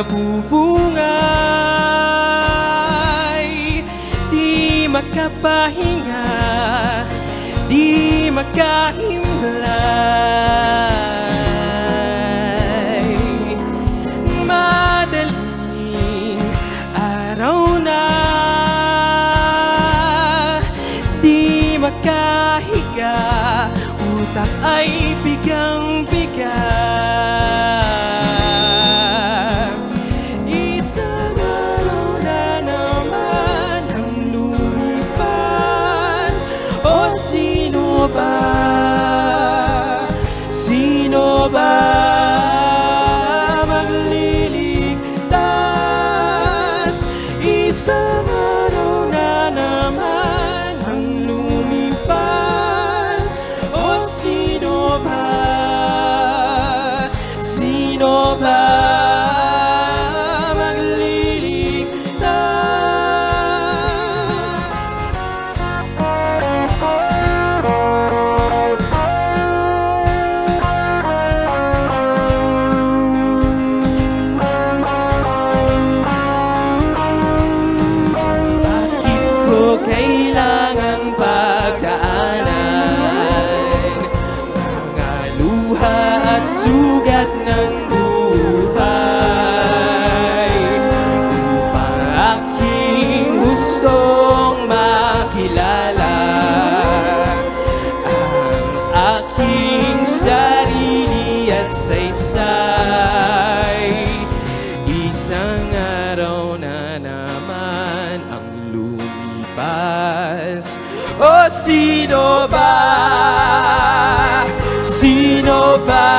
nabubungay, di makapahinga, di makahimlay. Madaling araw na, di makahiga, utak ay bigang-bigang. Isang araw na naman ang lumipas. O sino ba? Sino ba magliligtas? Isang araw na naman ang lumipas. O sino ba? Sino ba magliligtas? Bakit ko kailangan pagdaanan mga luha at sugat ng buhay upang aking gustong makilala ang aking sarili at saysay. Isang araw na naman ang lumipas. O sino ba? Sino ba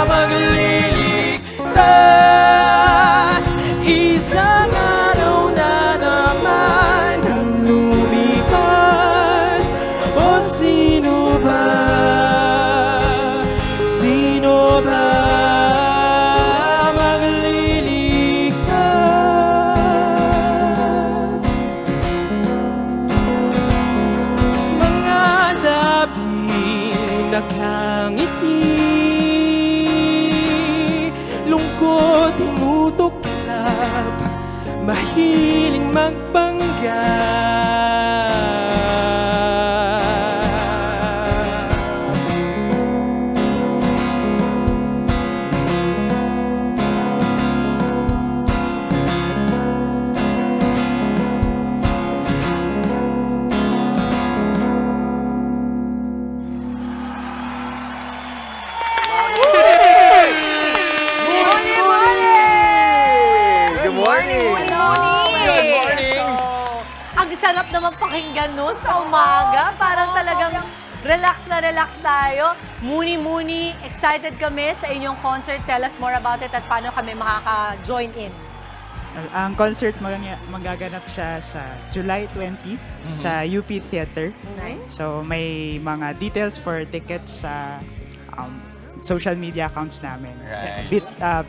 magliligtas? Isang araw na naman ang lumipas. O sino ba? Sino ba magliligtas? Mga labing nakangiti, lungkot tinutuklap, mahiling magpanggap. Good morning! Good morning! Ang sarap naman pakinggan nun sa umaga. Parang talagang relax na relax tayo. Muni-muni, excited kami sa inyong concert. Tell us more about it at paano kami makaka-join in. Ang concert magaganap siya sa July 20 sa UP Theater. Nice. So may mga details for tickets sa social media accounts namin. Right.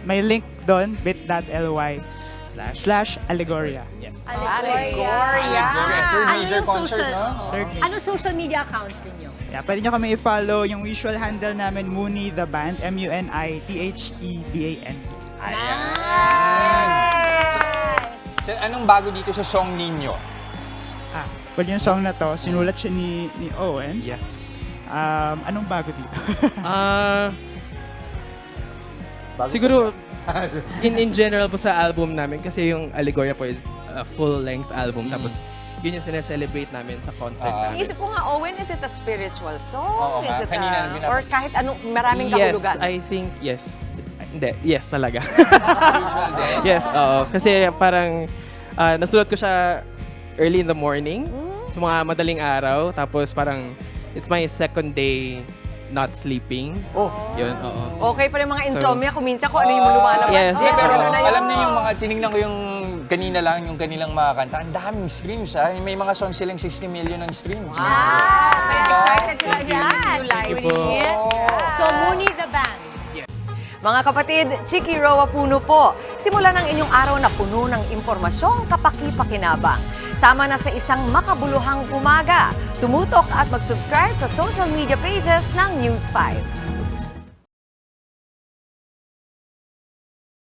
May link doon, bit.ly/Allegoria. Yes. Allegoria. Third Ano major yung concert, social, no? ano social media accounts ninyo? Yeah, pwede nyo kami i-follow yung visual handle namin, Muni the Band, MUNITHEBAND. Ayan. So, anong bago dito sa song ninyo? Well, yung song na to, sinulat siya ni Owen. Yeah. Anong bago dito? Siguro in general po sa album namin kasi yung Allegoria po is a full-length album tapos yun yung sineselebrate namin sa concert namin. Isip ko nga, Owen, is it a spiritual song? Oo Is nga, it kanina binabasa. or kahit anong maraming Yes, kahulugan? I think yes. Hindi, yes talaga. Yes, oo. Kasi parang nasulat ko siya early in the morning, mga madaling araw, tapos parang it's my second day not sleeping. Oh. Yun, oo. Okay pa rin mga insomnia, kung minsan kung ano yung lumalabas. Yes. Di, pero ano na yun? Alam niyo yung mga, tinignan ko yung kanina lang, yung kanilang mga kanta. Ang daming streams, ha? May mga songs silang 60 million ng streams. Kaya excited ka Thank you. yan. Thank you po. Yeah. So, Muni the Band. Mga kapatid, Chiki Roa Puno po. Simula ng inyong araw na puno ng impormasyong kapaki-pakinabang. Sama na sa isang makabuluhang umaga. Tumutok at mag-subscribe sa social media pages ng News 5.